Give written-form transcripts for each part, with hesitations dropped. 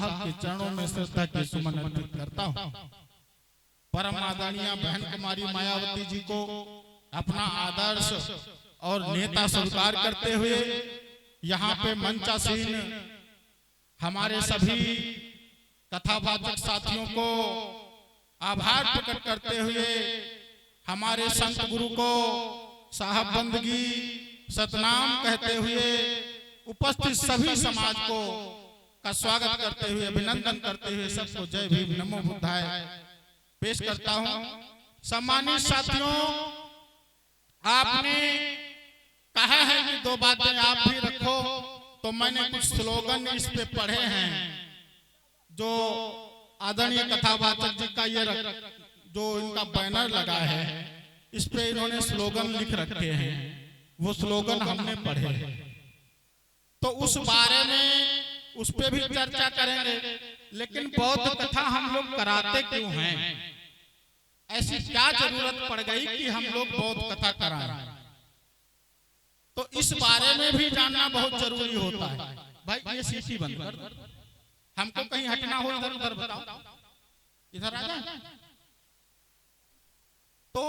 के चरणों में श्रद्धा के सुमन अर्पित करता हूँ। परम आदरणीय बहन कुमारी मायावती जी को अपना आदर्श और नेता स्वीकार करते हुए यहाँ पे मंचासीन हमारे सभी कथावाचक साथियों को आभार प्रकट करते हुए हमारे संत गुरु को साहब बंदगी सतनाम कहते हुए उपस्थित सभी समाज को का स्वागत करते हुए अभिनंदन करते हुए सबको जय भीम नमो बुद्धाय पेश करता हूं। सम्मानित साथियों, आपने कहा है कि दो बातें आप भी रखो, तो मैंने कुछ स्लोगन इस पे पढ़े हैं जो आदरणीय कथावाचक जी का ये जो इनका बैनर लगा है इस पे इन्होंने स्लोगन लिख रखे हैं, वो स्लोगन हमने पढ़े हैं। तो उस बारे में उस पे भी चर्चा करेंगे, लेकिन बौद्ध कथा हम लोग कराते क्यों हैं? ऐसी क्या जरूरत पड़ गई कि हम लोग बौद्ध कथा कराएं? तो इस बारे में भी जानना बहुत जरूरी होता है। भाई ये सीटी बंद कर, हमको कहीं हटना हो इधर उधर बताओ, इधर आ जाए। तो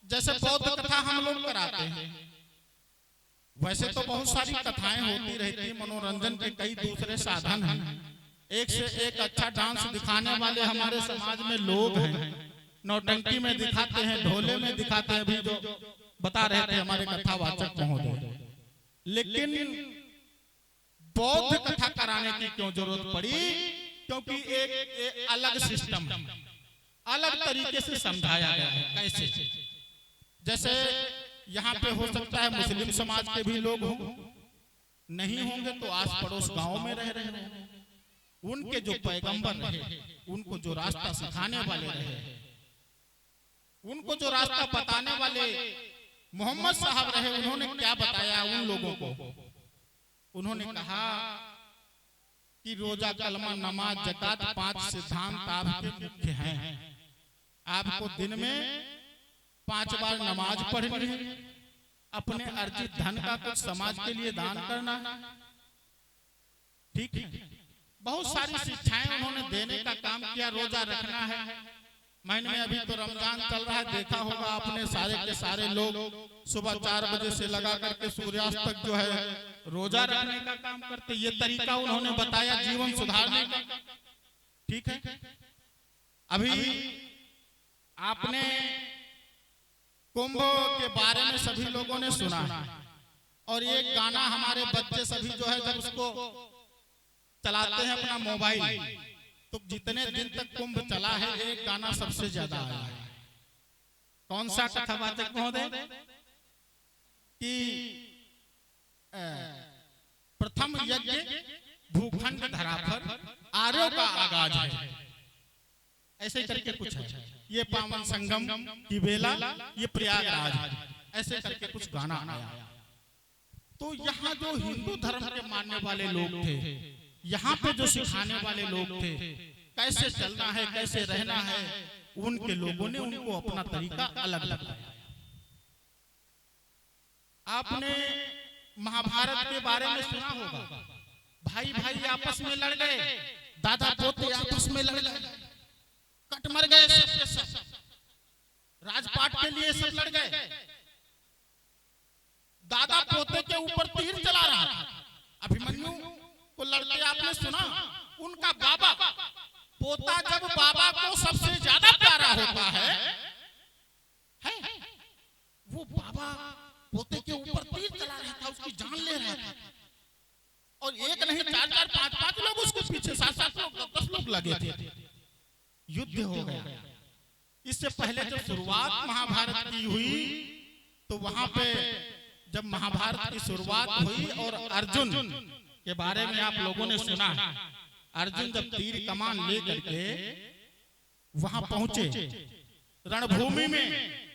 जैसे बौद्ध कथा हम लोग कराते हैं, वैसे तो बहुत सारी कथाएं होती रहती है, मनोरंजन के कई दूसरे साधन हैं। एक से एक अच्छा डांस दिखाने वाले हमारे समाज में लोग हैं, नौटंकी में दिखाते हैं, ढोले में दिखाते हैं, अभी जो बता रहे थे हमारे कथावाचक महोदय। लेकिन बौद्ध कथा कराने की क्यों जरूरत पड़ी? क्योंकि एक अलग सिस्टम, अलग तरीके से समझाया गया है। कैसे? जैसे यहाँ पे हो सकता है मुस्लिम समाज के भी लोग हों, नहीं होंगे तो आस पड़ोस गांव में रह रहे हैं, उनके जो पैगंबर रहे, उनको जो रास्ता सिखाने वाले रहे, उनको जो रास्ता बताने वाले मोहम्मद साहब रहे, उन्होंने क्या बताया उन लोगों को? उन्होंने कहा कि रोजा कलमा नमाज ज़कात 5 सिद्धांत आपके मुख्य हैं। आपको दिन में 5 बार नमाज पढ़नी है, अपने अर्जित धन का कुछ समाज के लिए दान करना है, ठीक है। बहुत सारी शिक्षाएं उन्होंने देने का काम किया। रोजा रखना है, महीने में अभी तो रमजान चल रहा है, देखा होगा आपने सारे के सारे लोग सुबह 4 बजे से लगा करके सूर्यास्त तक जो है रोजा रखने का काम करते। ये तरीका उन्होंने बताया जीवन सुधारने का, ठीक है। अभी आपने कुंभ के बारे में सभी लोगों ने सुना है, और ये गाना हमारे बच्चे सभी जो है जब उसको चलाते हैं अपना मोबाइल, तो जितने दिन तक कुंभ चला है एक गाना सबसे ज्यादा आया है। कौन सा कथावाचक महोदय? कि प्रथम यज्ञ भूखंड धराफर आर्यों का आगाज है, ऐसे करके कुछ है। ये पावन संगम की बेला, ये प्रयागराज, ऐसे करके कुछ गाना आया। तो यहाँ जो हिंदू धर्म के मानने वाले लोग थे, यहाँ पे जो सिखाने वाले लोग थे, कैसे चलना है, कैसे रहना है, उनके लोगों ने उनको अपना तरीका अलग लगाया। आपने महाभारत के बारे में सुना होगा, भाई भाई आपस में लड़ गए, दादा पोते आपस में लड़ गए, कट मर गए, सब राजपाट के लिए सब लड़ गए। दादा पोते के ऊपर तीर चला रहा था, अभिमन्यु को लड़ते आपने सुना। उनका बाबा, पोता जब बाबा को सबसे ज्यादा प्यारा होता है, वो बाबा पोते के ऊपर तीर चला रहा था, उसकी जान ले रहा था, और एक नहीं 4 4 5 5 लोग उसके पीछे, 7 7 लोग 10 लोग लगे थे। युद्ध हो गया। इससे पहले जब शुरुआत महाभारत की हुई, तो वहां पे जब महाभारत की शुरुआत हुई और अर्जुन के बारे में आप लोगों ने सुना, अर्जुन जब तीर कमान लेकर के वहां पहुंचे रणभूमि में,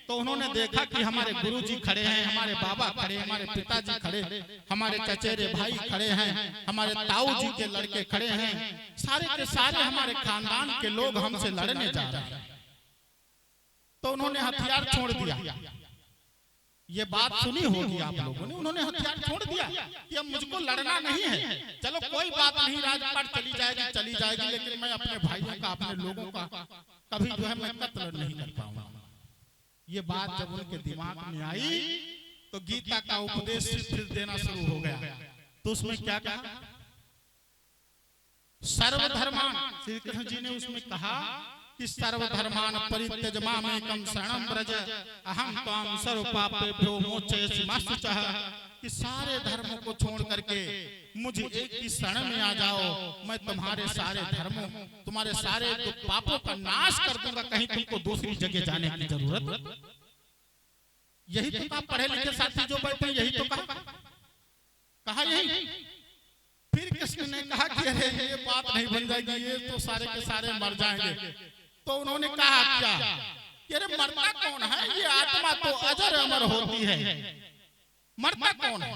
तो उन्होंने देखा कि हमारे गुरुजी खड़े हैं, हमारे बाबा खड़े, हमारे पिताजी खड़े, हमारे चचेरे भाई खड़े हैं, हमारे ताऊ जी के लड़के खड़े हैं, सारे के सारे हमारे खानदान के लोग हमसे लड़ने जा रहे हैं। तो उन्होंने हथियार छोड़ दिया, ये बात सुनी होगी आप लोगों ने। उन्होंने हथियार छोड़ दिया कि अब मुझको लड़ना नहीं है, चलो कोई बात नहीं, राजपाट चली जाएगी, लेकिन मैं अपने भाइयों का, अपने लोगों का कभी जो है मैं कत्ल नहीं कर पाऊंगा। ये बात जब उनके दिमाग में आई तो गीता का उपदेश फिर देना शुरू हो गया। तो उसमें क्या कहा? सर्वधर्मान, श्री कृष्ण जी ने उसमें कहा कि सर्वधर्मान परित्यज मामेकं शरणं व्रज अहं त्वां सर्व पापेभ्यो मोचयिष्यामि, कि सारे धर्मों को छोड़ करके मुझे एक ही शरण में आ जाओ, मैं तुम्हारे सारे धर्मों, तुम्हारे सारे पापों का नाश कर दूंगा, कहीं तुमको दूसरी जगह जाने की जरूरत। यही तो कहा पढ़े लिखे साथी जो बैठे, यही तो कहा यही। फिर कृष्ण ने कहा कि अरे ये बात नहीं बन जाएगी, ये तो सारे के सारे मर जाएंगे। तो उन्होंने कहा क्या कि अरे मरता कौन है, ये आत्मा तो अजर अमर होती है, मरता कौन है,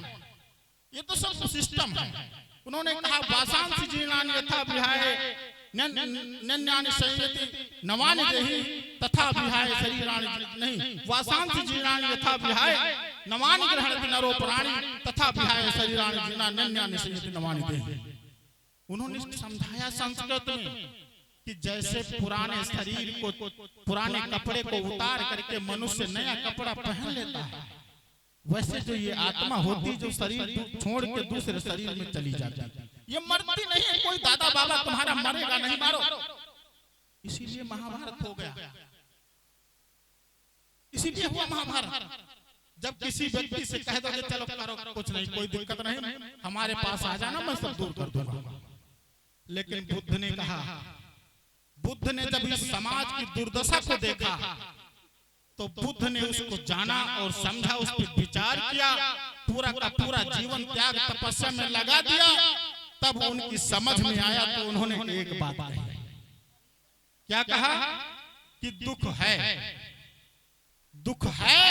ये तो सब सिस्टम है। उन्होंने कहा वासांसि जीर्णानि यथा विहाय नन्यानि संयति नवानि देहि तथा विहाय शरीराणि, नहीं, वासांसि जीर्णानि यथा विहाय नवानि गृह्णति नरो प्राणी तथा विहाय शरीराणि जीर्णानि नन्यानि संयति नवानि देहि। उन्होंने समझाया संस्कृत में कि जैसे पुराने शरीर को, पुराने कपड़े को उतार करके मनुष्य नया कपड़ा पहन लेता है, वैसे जो ये आत्मा होती जो शरीर छोड़ के दूसरे शरीर में चली जाती है, ये मरती नहीं है। कोई दादा बाबा तुम्हारा मरेगा नहीं, मारो। इसीलिए महाभारत हो गया, इसीलिए हुआ महाभारत। जब किसी व्यक्ति से कह दोगे चलो करो, कुछ नहीं, कोई दिक्कत नहीं, हमारे पास आ जाना, मैं सब दूर कर दूंगा। लेकिन बुद्ध ने कहा, बुद्ध ने जब इस समाज की दुर्दशा को देखा तो बुद्ध ने उसको जाना और समझा, उस पर विचार किया, पूरा का पूरा जीवन त्याग तपस्या में लगा दिया। तब उनकी समझ में आया तो उन्होंने एक बात कही। क्या कहा? कि दुख है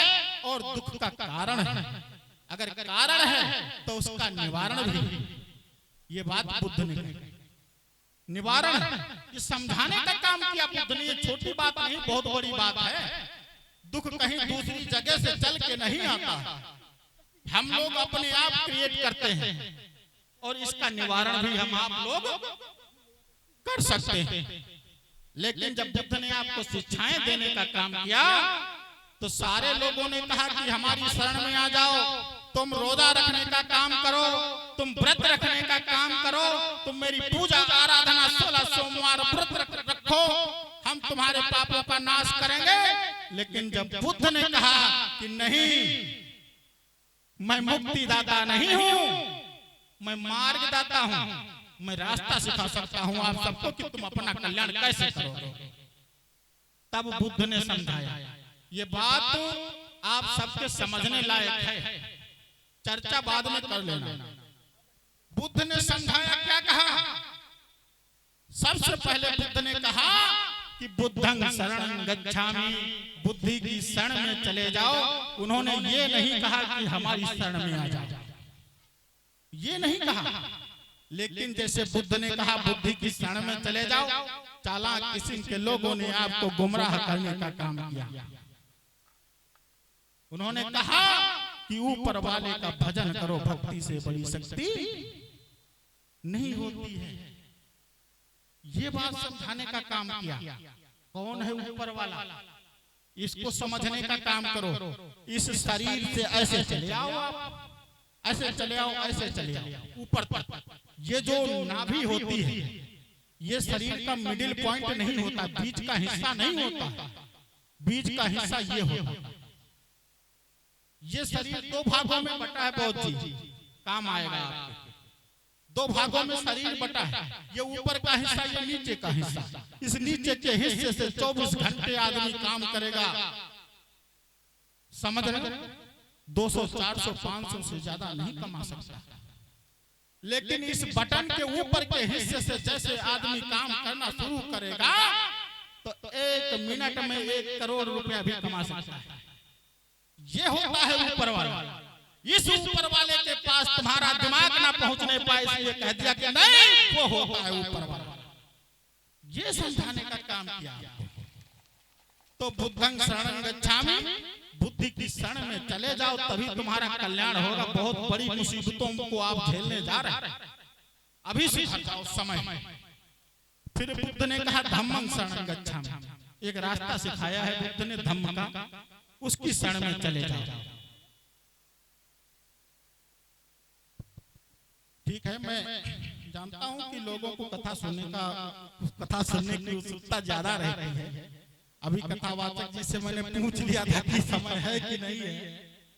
और दुख का कारण है, अगर कारण है तो उसका निवारण भी। ये बात बुद्ध ने कही, निवारण, ये समझाने का काम किया बुद्ध ने। ये छोटी बात नहीं, बहुत बड़ी बात है। दुख कहीं दूसरी जगह से चल के नहीं आता, हम लोग अपने आप क्रिएट करते हैं, और इसका निवारण भी हम आप लोग कर सकते हैं। लेकिन जब बुद्ध ने आपको शिक्षाएं देने का काम किया तो सारे लोगों ने कहा कि हमारी शरण में आ जाओ, तुम रोजा रखने का काम करो, तुम व्रत रखने का काम करो, तुम मेरी पूजा आराधना 16 सोमवार व्रत रखो, हम तुम्हारे पापों का नाश करेंगे। लेकिन जब बुद्ध ने कहा कि नहीं, मैं मुक्तिदाता नहीं हूं, मैं मार्गदाता हूं, मैं रास्ता सिखा सकता हूं आप सबको कि तुम अपना कल्याण कैसे करोगे, तब बुद्ध ने समझाया। ये बात आप सबके समझने लायक है, चर्चा बाद में कर लेना। बुद्ध ने समझाया, क्या कहा? सबसे पहले बुद्ध ने कहा कि बुद्धं शरणं गच्छामि, बुद्धि की शरण में चले जाओ। उन्होंने ये नहीं कहा कि हमारी शरण में आ जाओ, ये नहीं कहा। लेकिन जैसे बुद्ध ने कहा बुद्धि की शरण में चले जाओ, चालाक किस्म के लोगों ने आपको गुमराह करने का काम किया। उन्होंने कहा कि ऊपर वाले का भजन करो, भक्ति से बड़ी शक्ति नहीं होती है। ये बात समझाने का काम किया। कौन है ऊपर वाला, इसको समझने का काम करो। इस शरीर से ऐसे चले आओ, आप ऐसे चले आओ, ऐसे चले आओ ऊपर तक। ये जो नाभि होती है, ये शरीर का मिडिल पॉइंट नहीं होता, बीच का हिस्सा नहीं होता, बीच का हिस्सा ये होता। ये शरीर दो भागों में बटा है, बहुत चीज काम आएगा आपके। दो भागों में शरीर बटा है, ये ऊपर का हिस्सा, ये नीचे का हिस्सा। इस नीचे के हिस्से से 24 घंटे आदमी काम करेगा, समझ रहे? 200, 400, 500 से ज्यादा नहीं कमा सकता। लेकिन इस बटन के ऊपर के हिस्से से जैसे आदमी काम करना शुरू करेगा तो 1 मिनट में 1 करोड़ रुपया भी कमा सकता है। ये होता है ऊपर वाला। इस ऊपर वाले के पास तुम्हारा दिमाग ना पहुंचने पाए, इसलिए कह दिया कि नहीं, वो होता है ऊपर वाला। ये समझाने का काम किया। तो बुद्धं शरणं गच्छामि, बुद्धि की शरण में चले जाओ, तभी तुम्हारा कल्याण होगा। बहुत बड़ी मुसीबतों को आप झेलने जा रहे हैं, अभी सुधर जाओ समय। फिर बुद्ध ने कहा धम्मं शरणं गच्छामि, एक रास्ता सिखाया है बुद्ध ने धम्म का, उसकी शरण में चले जाओ। ठीक है, मैं जानता हूं कि लोगों को कथा सुनने की उत्सुकता ज्यादा रहती है। अभी कथावाचक जी से मैंने पूछ लिया था कि समय है कि नहीं है,